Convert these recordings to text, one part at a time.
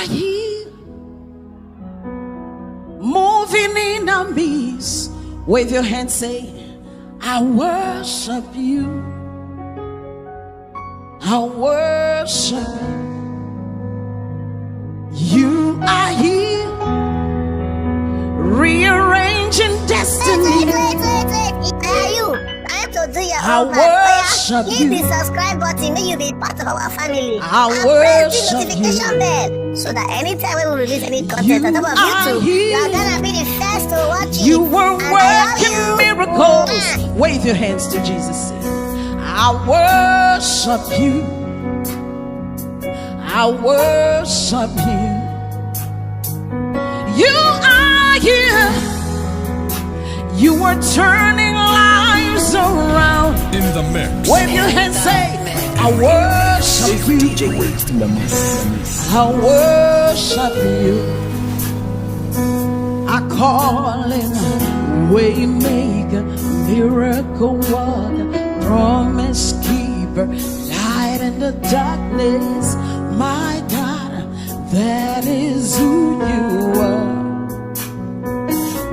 are here, moving in our midst. Wave your hand, say, I worship you. I worship you. You are here, rearranging destiny. I worship you. Hit the subscribe button, may you be part of our family. I press the worship notification you. bell so that anytime we release any content on top of YouTube, you are gonna be the first to watch it. You were And working miracles. Wave your hands to Jesus. Say, I worship you. I worship you. You are here. You were turning lives around. In the mix. Wave your hands, say, I worship you. DjWest in the mix. I worship you. I call in waymaker, miracle worker, promise keeper, light in the darkness. My God, that is who you are.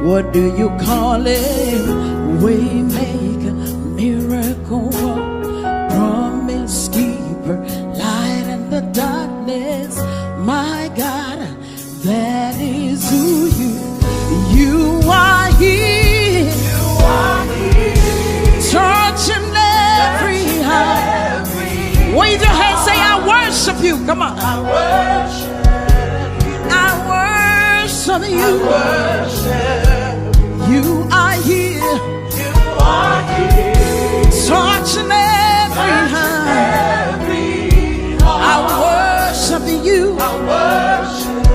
What do you call it? Waymaker, miracle worker, promise keeper, light in the darkness. My God, that is who you are here. You are here, touching every heart. Wave your hand, say, I worship you. Come on. I worship you. I worship you. I worship. You are here. You are here, touching every heart. I worship you. I worship.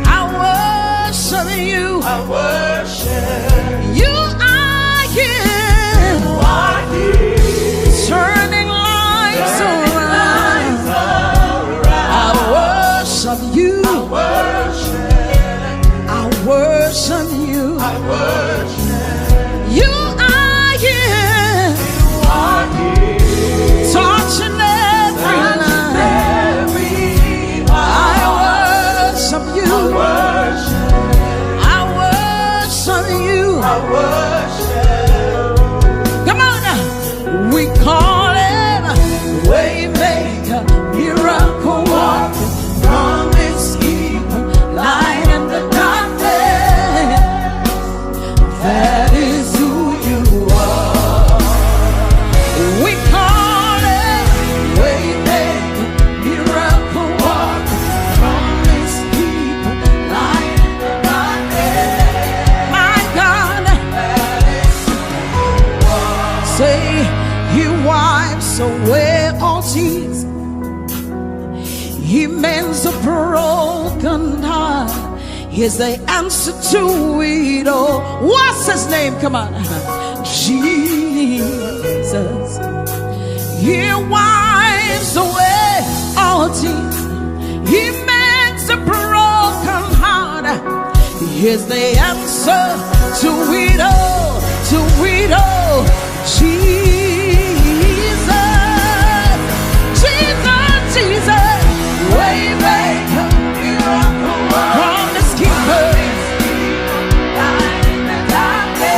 I worship you. I worship. You are here. You are here, turning lives around. I worship you. I worship. I worship you. I worship. You are here. You are here, touching every life. I worship you. I worship. I worship you. I worship. Come on now. We call him waymaker, miracle worker, promise keeper, light in the darkness. That is who you are. We call him waymaker, miracle worker, promise keeper, light in the darkness. My God, that is who you are. Say, he wipes away all tears. He mends a broken heart. He's the answer to it all. What's his name? Come on. Jesus. He wipes away all tears. He mends a broken heart. He's the answer to it all. To it all. Jesus. Jesus. Jesus. Waymaker, miracle worker, promise keeper.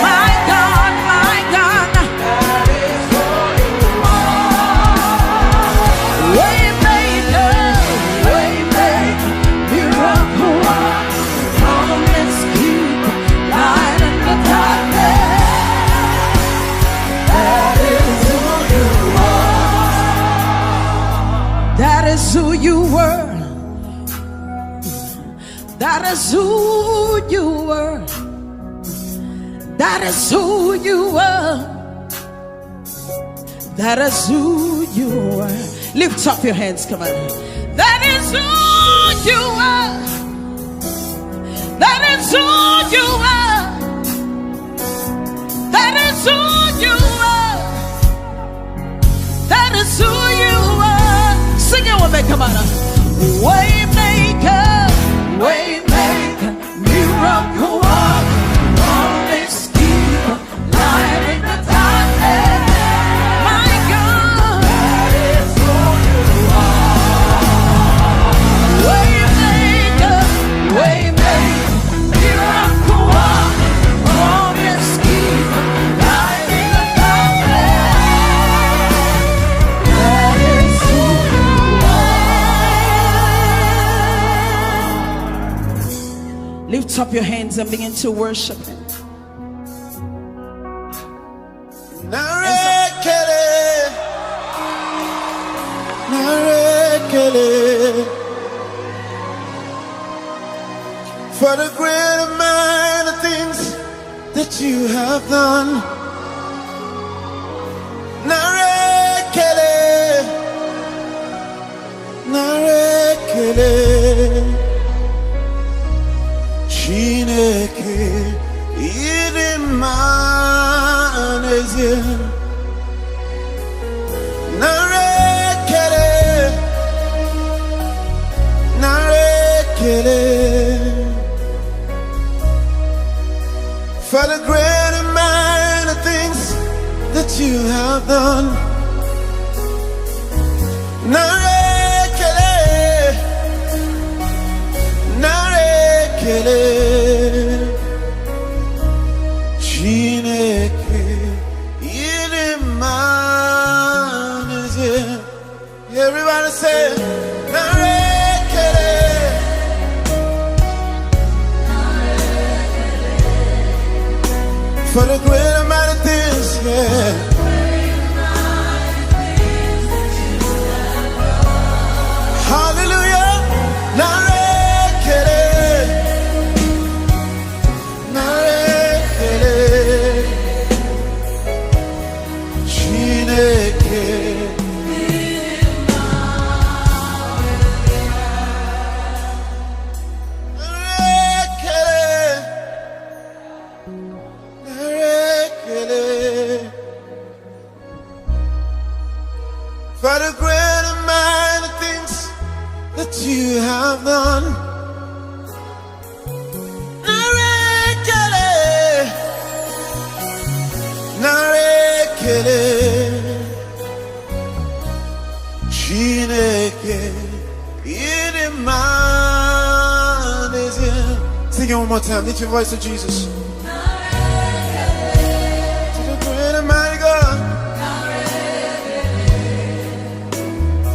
My God, my God, that is who you are. Waymaker, waymaker, miracle worker, promise keeper, light in the darkness. That is who you are. That is who you were. That is who you were. That is who you were. That is who you were. Lift up your hands, come on. That is who you are. That is who you are. That is who you are. That is who you are. Sing it with me, come on. Waymaker, waymaker, miracle worker, promise keeper, light in the darkness. My God, that is who you are. Waymaker. Lift up your hands and begin to worship Him. For the great amount of things that you have done. Narekele Chineke Idimaneze Narekele for the great amount of things that you have done. Narekele Chineke Idimaneze. Everybody say Narekele. For the great amount of things, yeah. Hallelujah. Narekele, Narekele, Chineke. For the great amount of things that you have done. Narekele, Narekele, Chineke, Idimaneze. Sing it one more time. Lift your voice to Jesus. To the great and mighty God.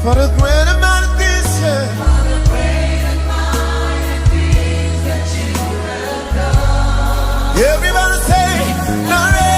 For the great amount of things, yeah. For the great amount of things that you have done. Everybody say, Narekele.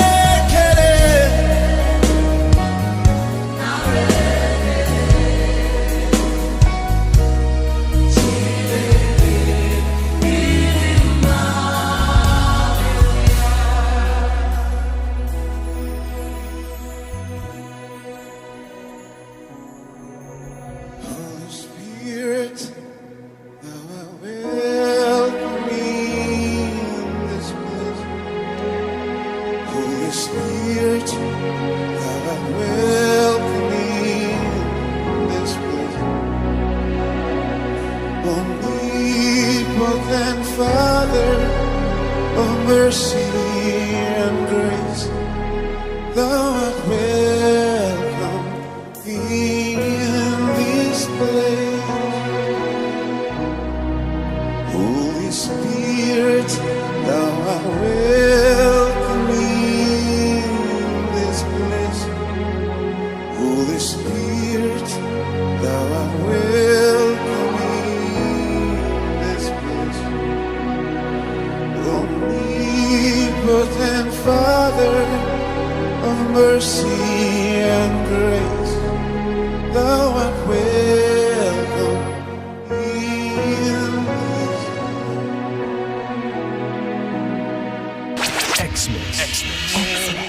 Father of mercy and grace, thou art welcome in this place. Holy Spirit, thou art welcome in this place. Holy Spirit, thou art welcome in this place. Omnipotent Father of mercy and grace, thou art welcome in this.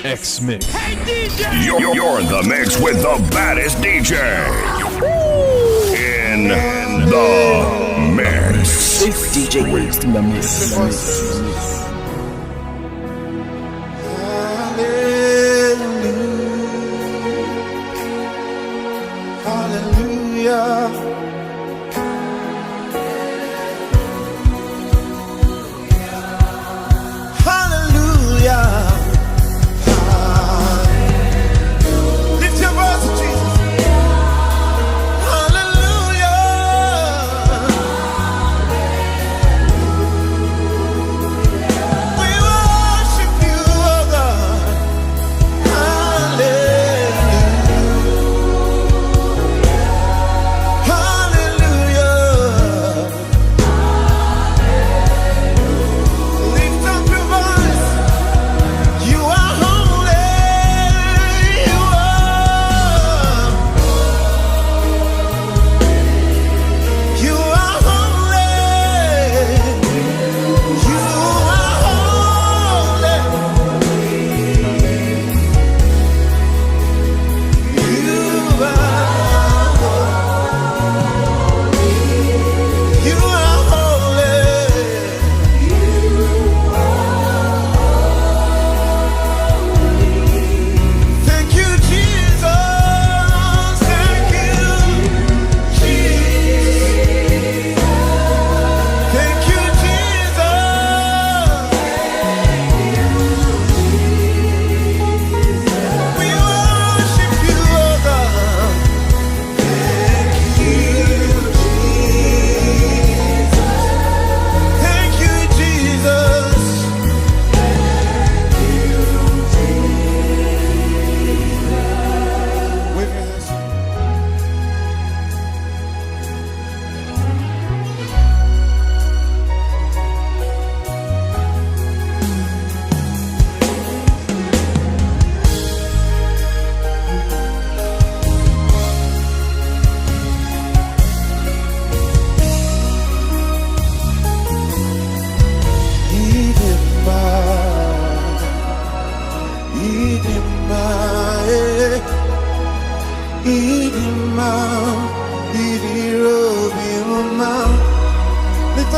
X-Mix. Hey, DJ! You're in the mix with the baddest DJ. In the mix. It's DjWest in the mix. Hallelujah. Hallelujah. Lift your voice to Jesus. Hallelujah.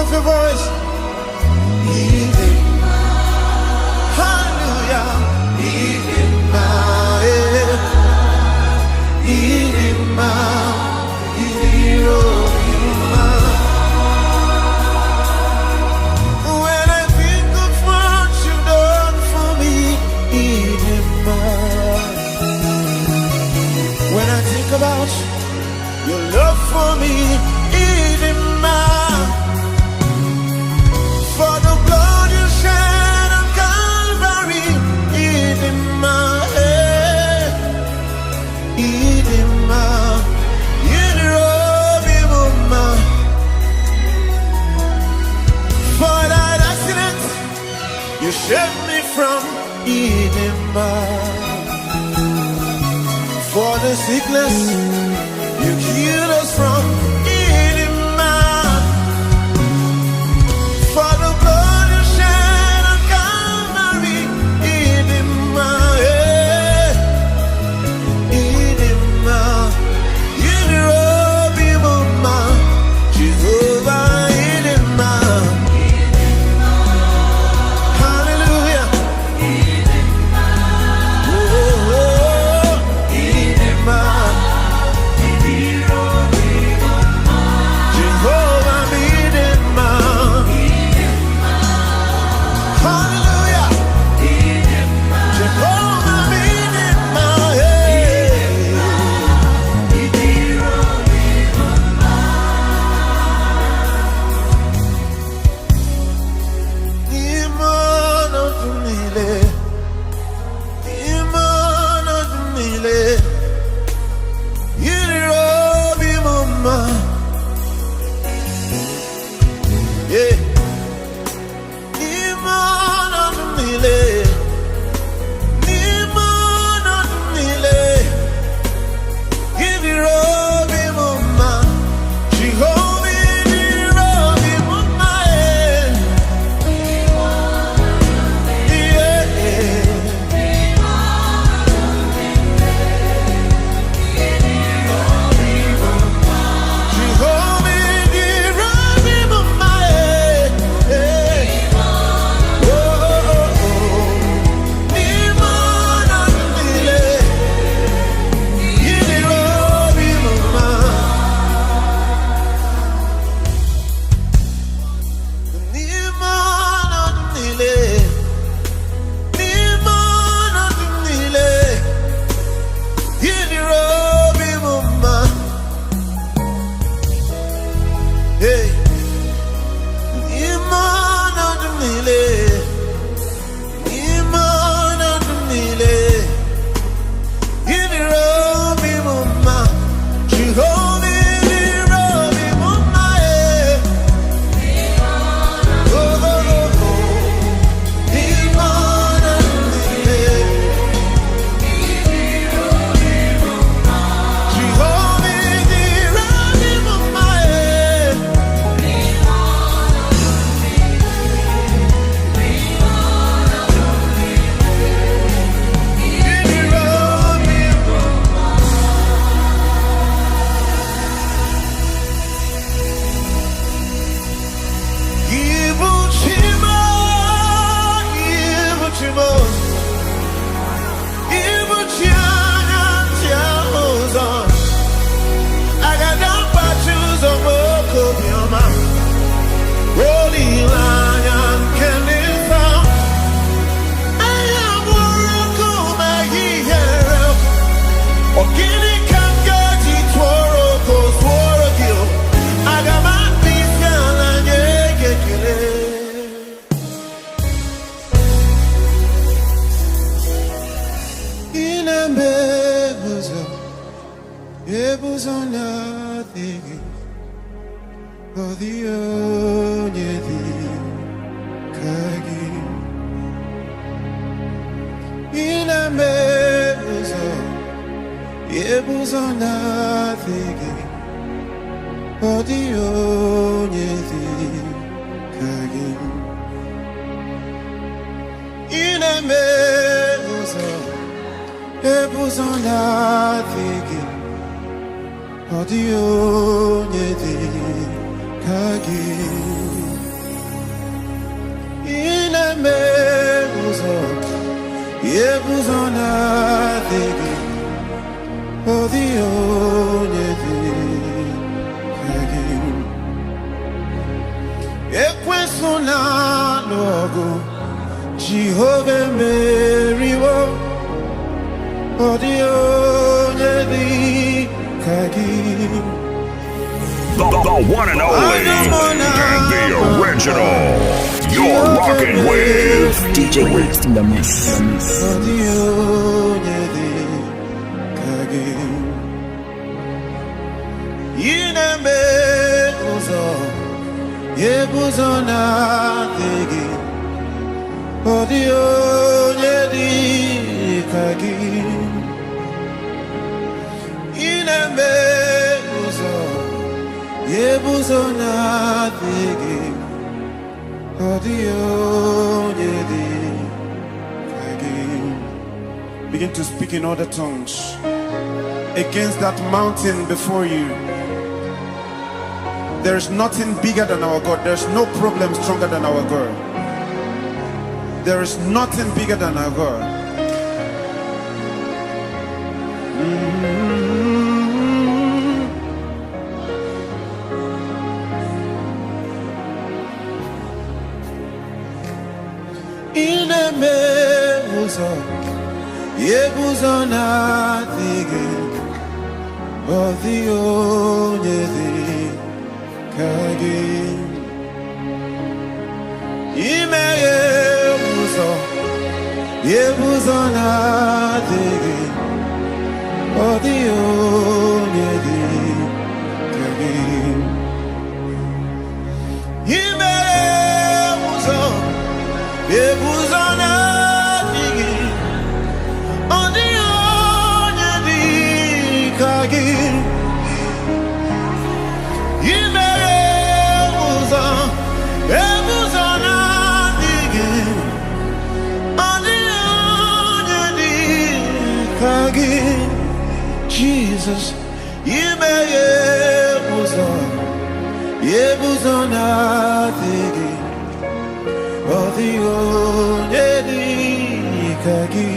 of your voice. Hallelujah. When I think of what you've done for me, when I think about your love for me, for the blood you shed on Calvary, for that accident you saved me from, for the sickness you healed us from, for the blood you shed on Calvary, Audio, kage. Inemebuzo, Yebuzona Digi, Odio Nevi, Kagin. Ekwesuna Logo, Jehovah Meriwo, Odio Nevi, Kagin. The one and only, and the original. You're rocking with DjWest in the mix. Begin to speak in other tongues against that mountain before you. There is nothing bigger than our God. There's no problem stronger than our God. There is nothing bigger than our God. Yebuzona dige odio nyedi kage ime yebuzona dige odio nyedi kage ime yebuzona Jesus, you may yebuzona tigi, or the only kagi.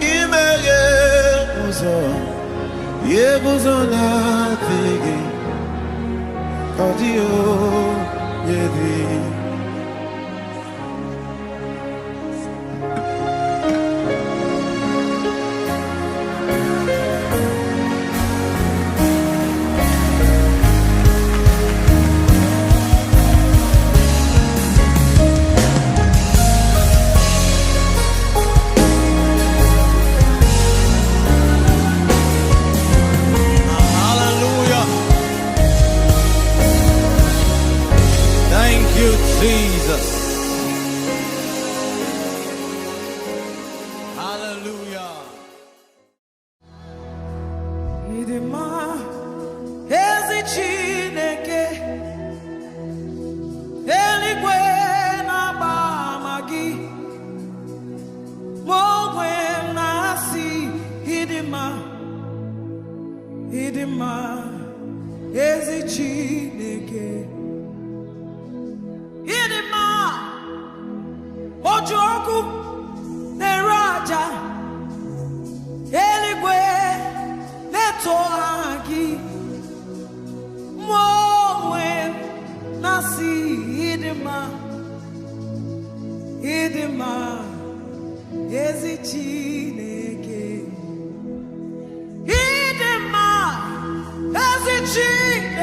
You may yebuzona tigi, or the only. Jesus. Hallelujah. Idima ezi Chineke eligwe na bamagi mogwe nasi idima ezi Chineke Idima Ojoku Neraja Eligwe Netoagi Mowe Nasi Idima Ezi Chineke Idima Ezi Chineke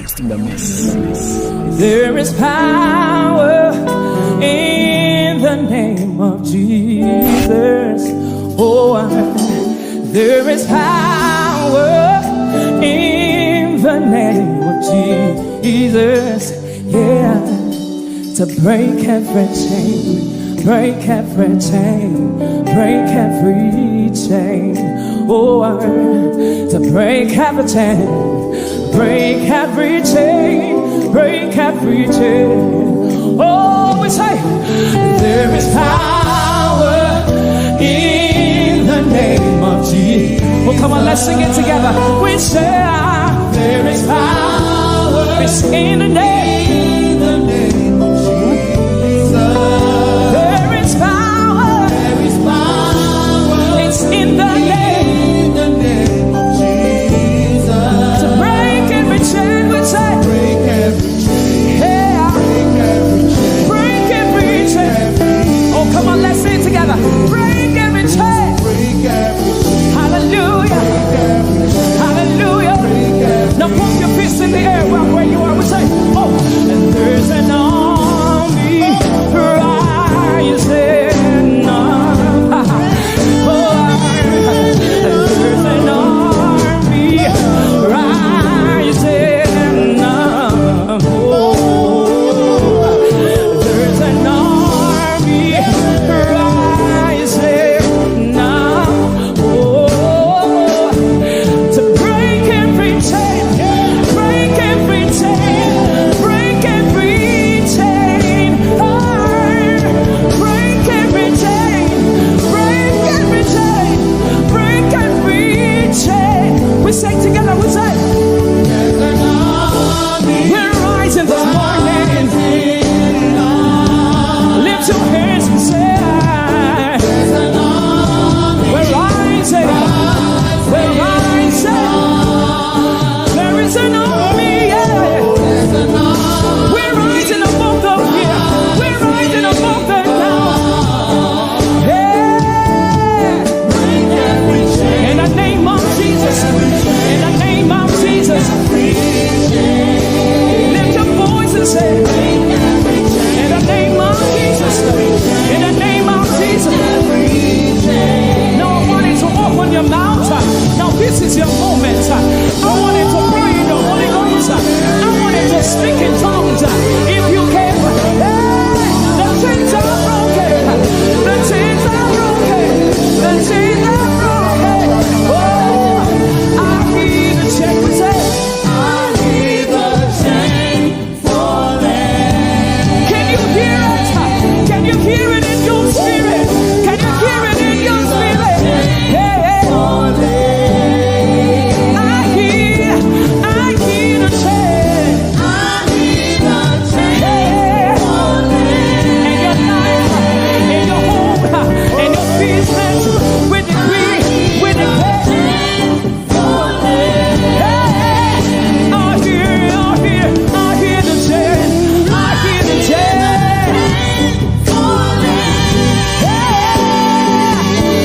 DjWest in the mix. There is power in the name of Jesus. Oh, there is power in the name of Jesus. Yeah, to break every chain, break every chain, break every chain. Oh, to break every chain, break every chain, break every chain. Oh, we say there is power in the name of Jesus. Well, come on, let's sing it together. We say there is power. It's in the name of Jesus. There is power. There is power. It's in the name of Jesus. To break every chain, we say. Break every chain. Yeah. Break every chain. Oh, come on, let's sing it together. Break every chain. Break every chain. Hallelujah. Hallelujah. Now put your fists in the air where you are. We say, oh, and there's an army rising up. Oh, and there's an army rising up. Oh, there's an army rising up. Oh, to break every chain, break every chain, break every chain. Oh, break every chain, break every chain, break every chain. We say together, we say, we're rising this morning. Lift your hands and say, we're rising, we're rising. There is an army, yeah. We're rising above the fear. We're rising above the now. Yeah. In the name of Jesus. In the name of Jesus. Lift your voice and say, in the name of Jesus. In the name of Jesus. Now I want you to open your mouth. Now this is your moment. I want you to pray in the Holy Ghost. I want you to speak in tongues. If you can. The chains are broken. The chains are broken. The chains are broken. Oh, I hear the chain. We say, I hear the chain falling. Can you hear it? Can you hear it in your spirit? Can you hear it in your spirit? Yeah, yeah. I hear the chain. I hear the chain falling. In your life, in your home, in your business, with the green, with the chain falling. I hear the chain. I hear the chain falling.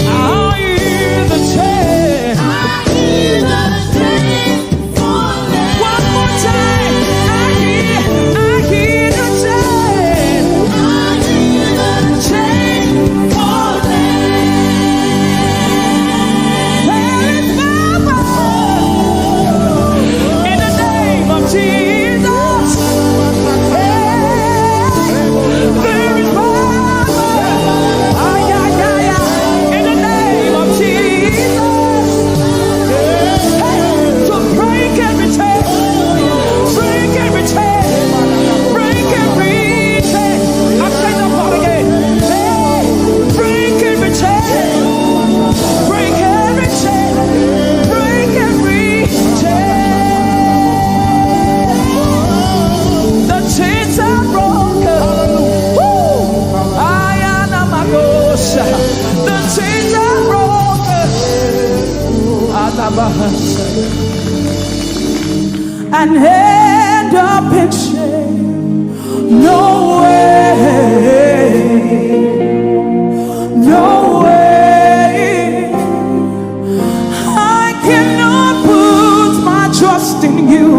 I hear the chain. I hear the chain falling. One more time. I hear the chain. I hear the chain falling. There is power in the name of Jesus. There is power. In the name of Jesus. To break every chain, break every chain, break every chain. I say that part again. Break every chain, break every chain, break every chain. The chains are broken. Woo! I am a magosha. The chains are broken. And end up in shame. No way. No way. I cannot put my trust in you.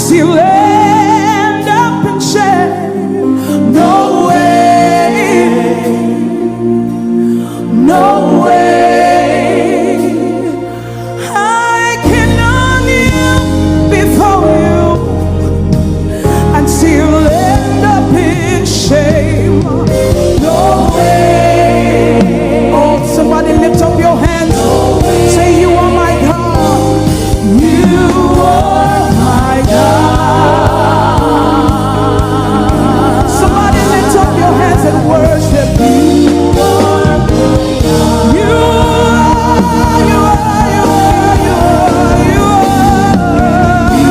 still end up in shame. No way, no way. I cannot kneel before you and still end up in shame. No way. Oh, somebody lift up your hands. Say, you are my God. You are my God. Somebody lift up your hands and worship. You are my God. You are, you are, you are, you are, you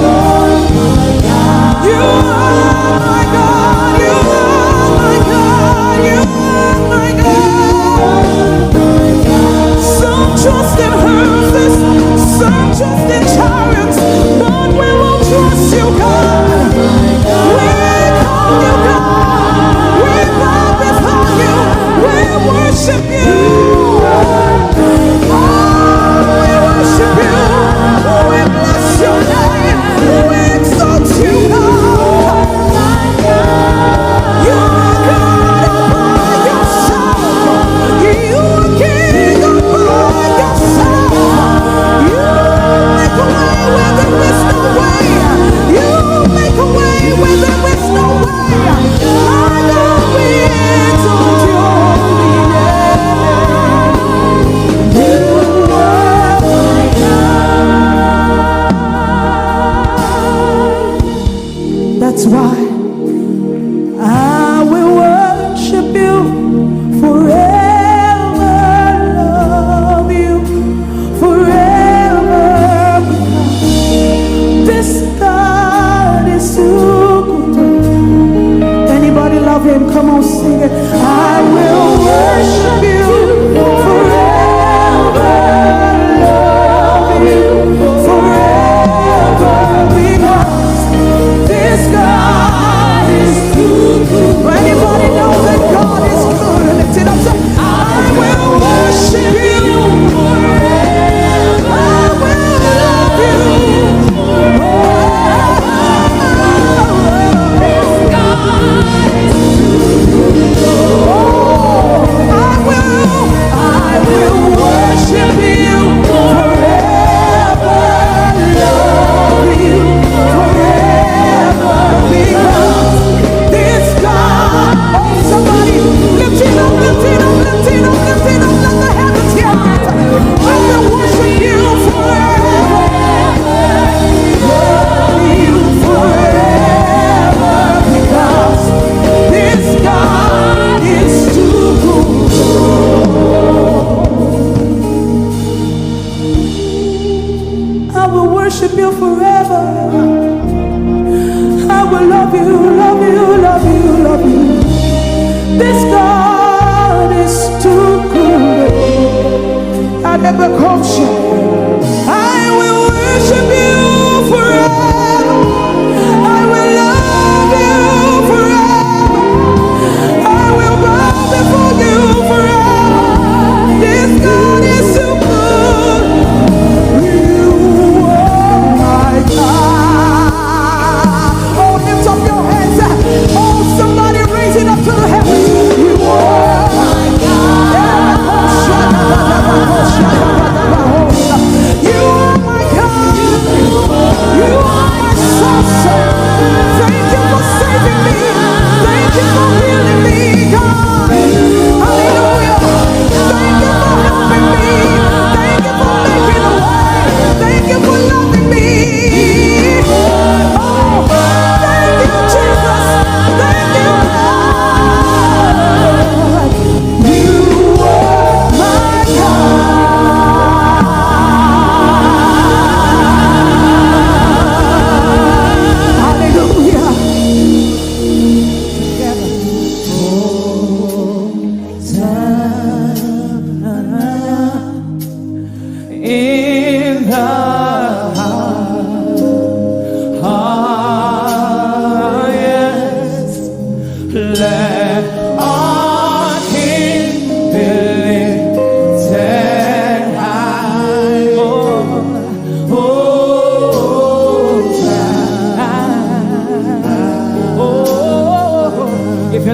are. You are my God. You are my God. You are my God. Some trust in horses, some trust in chariots, but we will trust you, God. We call you God. We bow before you. We worship you. Oh, we worship you. We bless your name. We exalt you, God. You are God all by yourself. You are King all by yourself. You make a way where there is no way. You make a way where there is no way. My God, we exalt your holy name. You are my God. That's why I will worship you forever, love you forever, because this God is so good. Anybody love him? Come on, sing it. I will worship you forever, love you forever, because this God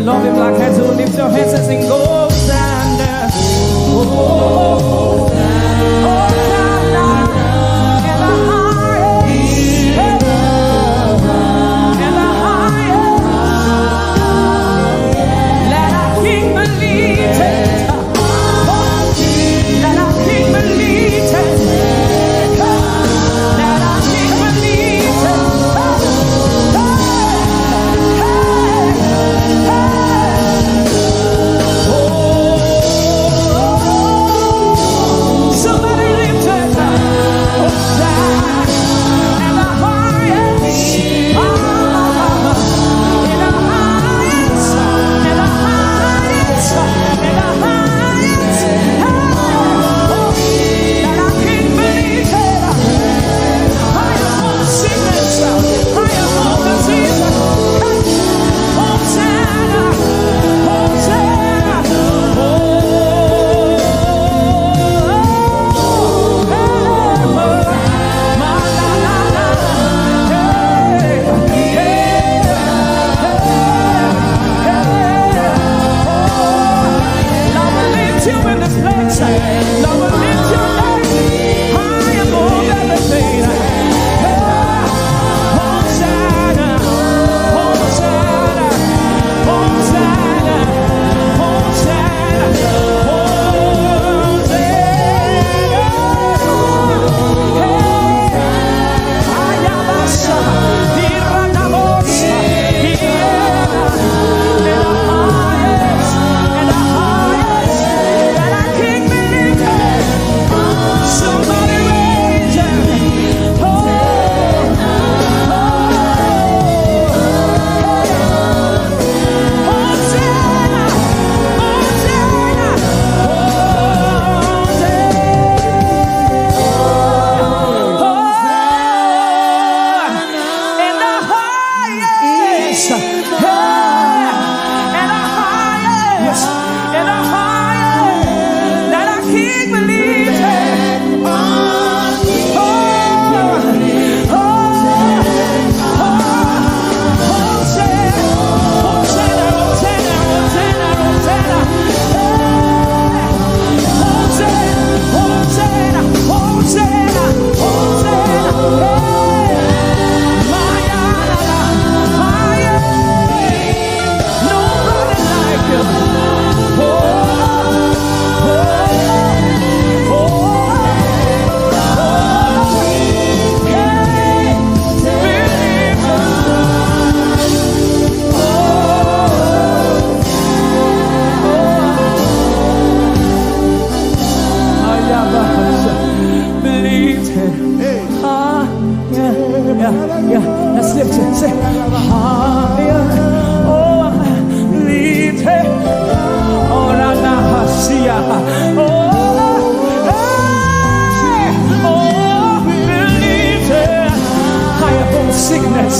love him like I do, lift your hands and sing, Hosanna. Hosanna. In the highest. In the highest. Let our King believe it. Let our King believe it. Let our King believe it. Somebody lift it up. In the highest. In the highest. In the highest. In the highest. Let our King believe it. Higher on the sickness. Higher on the disease. Hosanna. Hosanna. Lord, we lift you in this place. Lord, we lift your name high above everything. Hosanna, Hosanna, Hosanna, Hosanna, Ayabasha, Iranabosha, Iena, in the highest, in the highest, let our King be lifted. Somebody raise him. Hosanna, Hosanna, in the highest, in the highest, in the highest, let our King believe it. Let's lift it. Say, higher. Oh, lift it. Oh, la la, hasia. Oh, hey. Oh, believe it. High above sickness,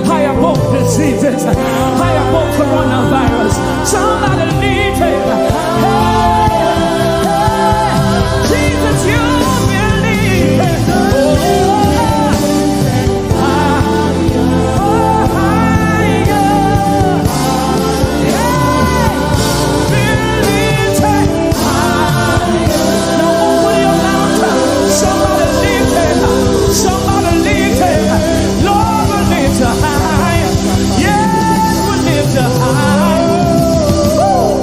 high above diseases, high above coronavirus. Somebody lift it. Hey, Jesus, you believe it. Somebody lift it. Lord, we lift you high. Yes, we lift you high. Woo.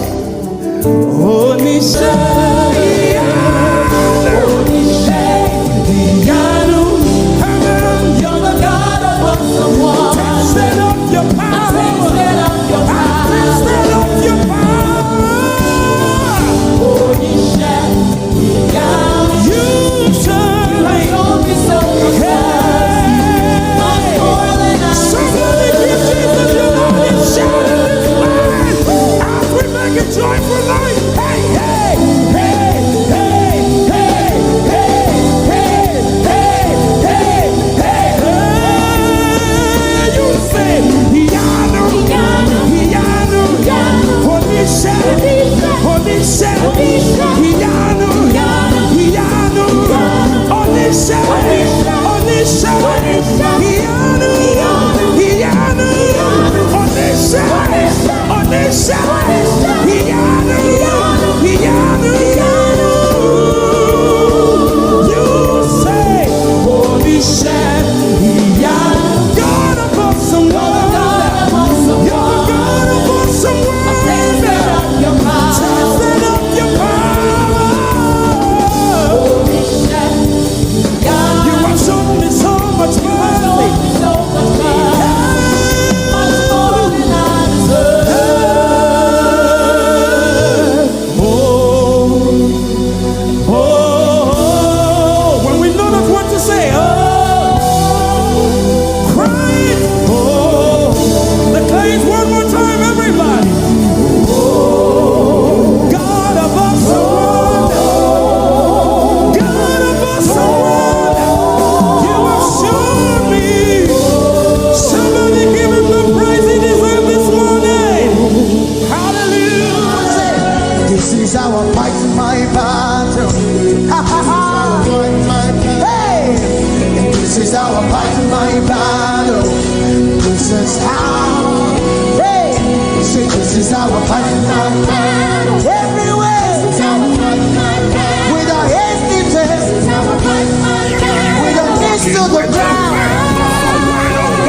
fight my battles. Everywhere. This is how I fight my battles. Without hesitation. This is how I fight my battles. Without knees to the ground.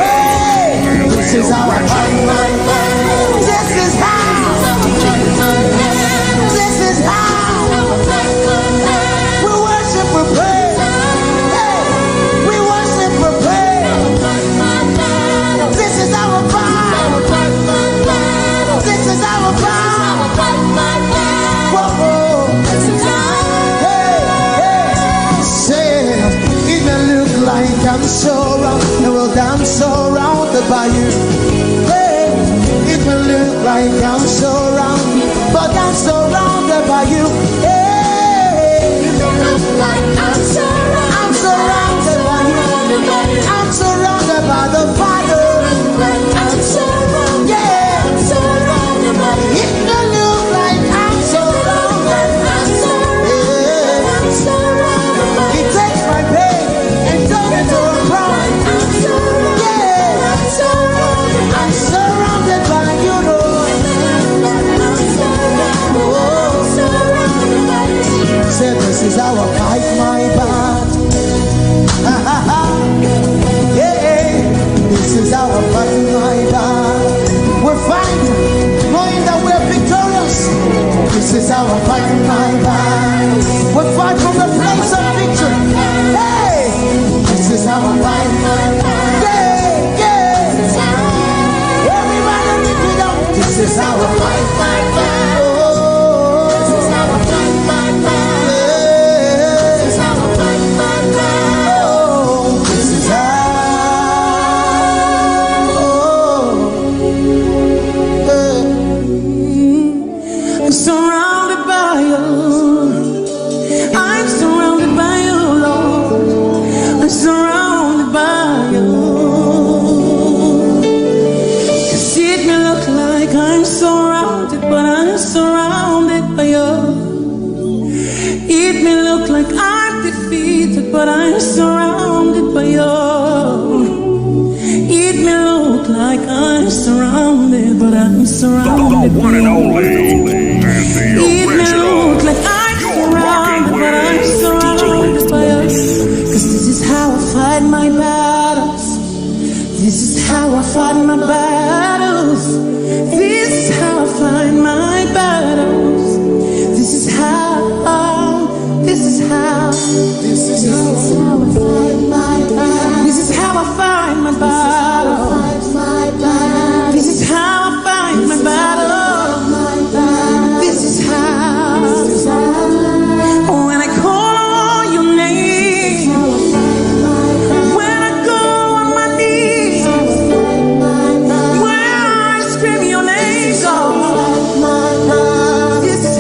Hey, this is how I fight my battles. This is how. This is how. We worship, we pray. Hey, we worship, we pray. This is our fight. This is our fight. Whoa, this is how. Hey, say it may look like I'm surrounded. Well, I'm surrounded by you. Hey, it may look like I'm surrounded, but I'm surrounded by you. Hey, it may look like I'm surrounded by you. I'm surrounded by the Father. I'm surrounded. Yeah, I'm surrounded by you. It may look like I'm surrounded. I'm surrounded. I'm surrounded by you. He takes my pain and turns it to a crown. I'm surrounded. Yeah, I'm surrounded. I'm surrounded by you, Lord. I'm surrounded by you. Say this is how I fight my battle. Yeah, this is how I fight my battle. We're fighting, knowing that we're victorious. This is how I fight my battle. We fight from the place of victory. Hey, this is how I fight my battle. Yeah, yeah. Everybody lift it up. This is how I fight my battle. This is how I fight my battle. This is how I fight my battle. This is how. I'm surrounded by you. I'm surrounded by you, Lord. I'm surrounded by you. 'Cause it may look like I'm surrounded, but I'm surrounded by you. It may look like I'm defeated, but I'm surrounded by you. It may look like I'm surrounded, but I'm surrounded The by one and you. only and the It may original. look like I'm You're surrounded, rocking but I'm with surrounded by you. 'Cause this is how I fight my battles. This is how I fight my battles. This is how I fight my battles. This is how. This is how. This is how I fight my battles. This is how I fight my battles. This is how I fight my battles. This is how. When I call on your name, when I go on my knees, when I scream your name, God. This is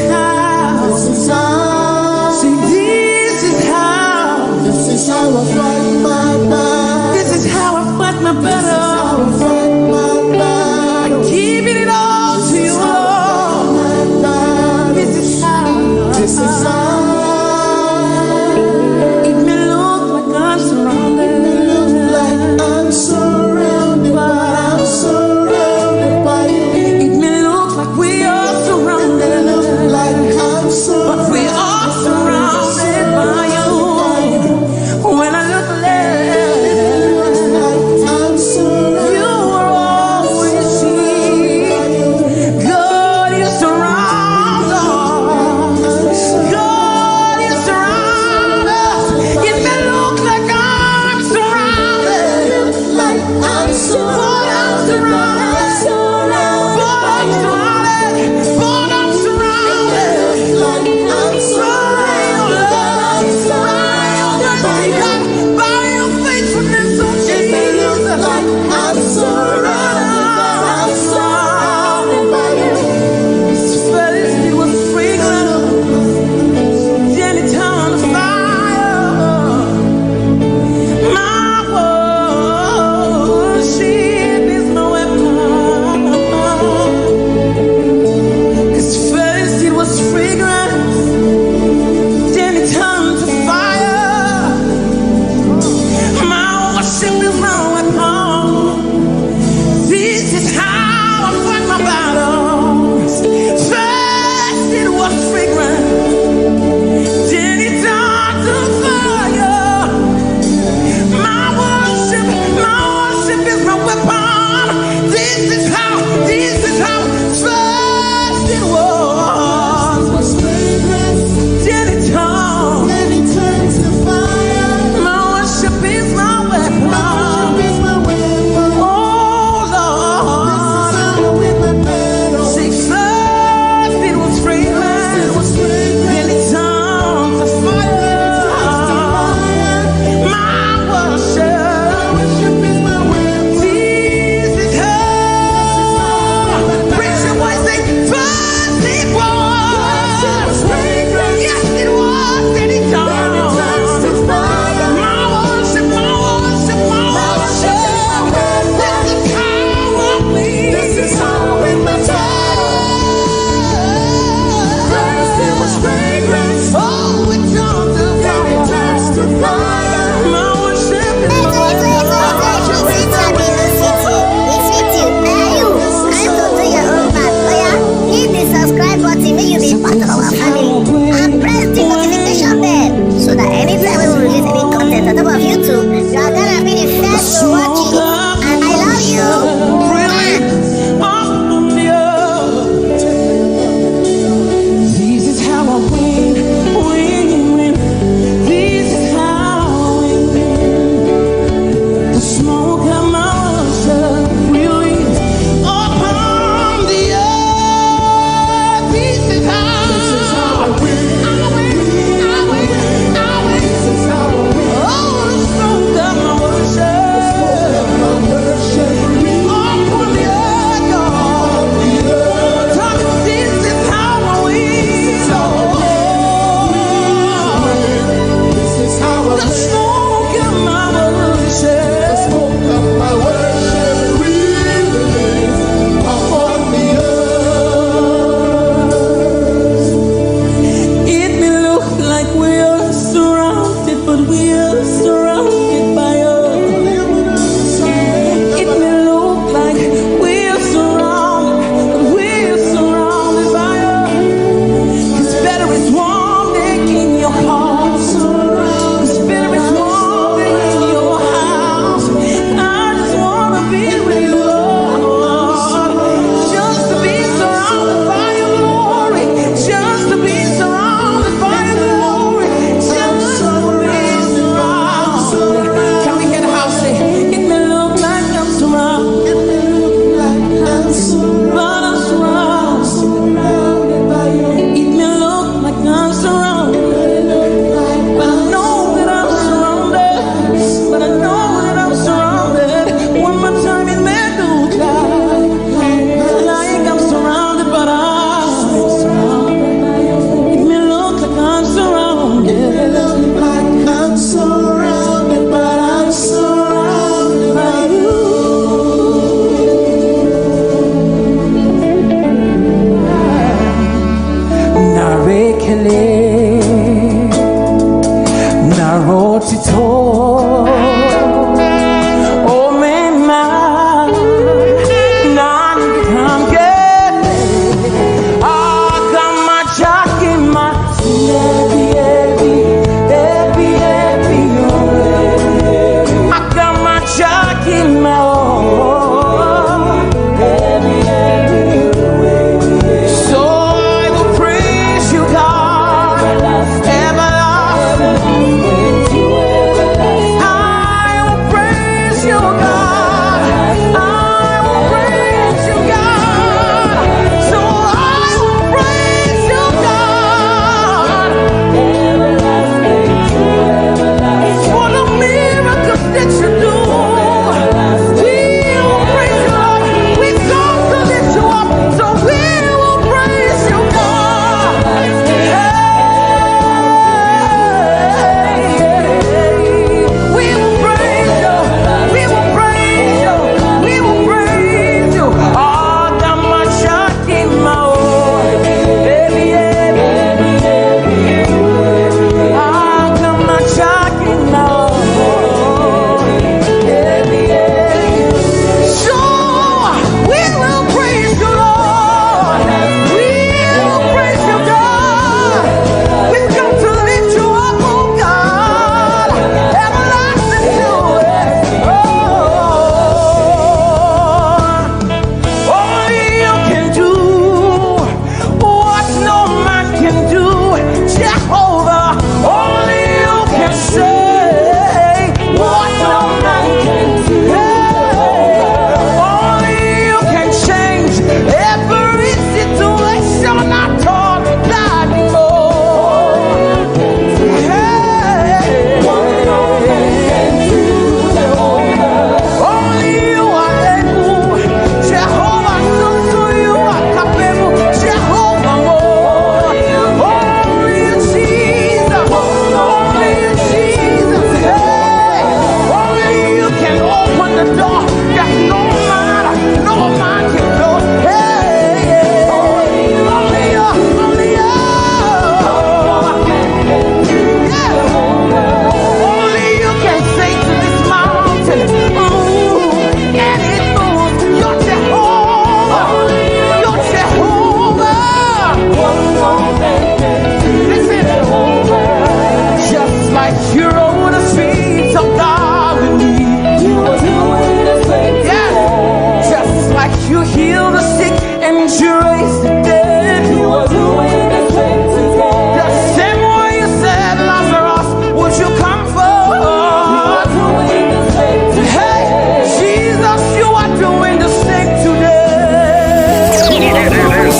how. See, this is how. This is how I fight my battle. This is how I fight my battle. I'm giving it all to you, Lord. This is how. This is how. It may look like I'm surrounded. It may look like I'm surrounded, but I'm surrounded by you. It may look like we are surrounded. It may look like I'm surrounded, but we are surrounded by you. When I look left, I'm surrounded. You are always here. God, you surround us. God, you surround us. It may look like I'm surrounded. Like I'm surrounded. But I'm surrounded. But I'm surrounded. But I'm surrounded. Like I'm surrounded. I'm surrounded by your faithfulness, oh Jesus. Like I'm surrounded. I'm surrounded by you. First it was sprinkling, then it turned to fire. My worship.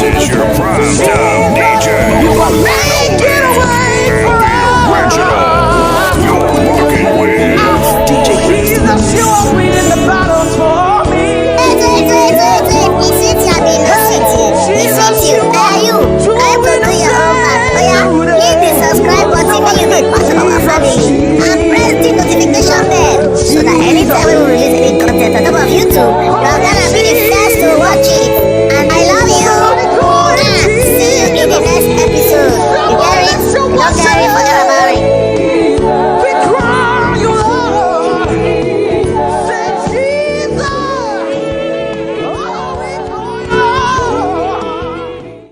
is your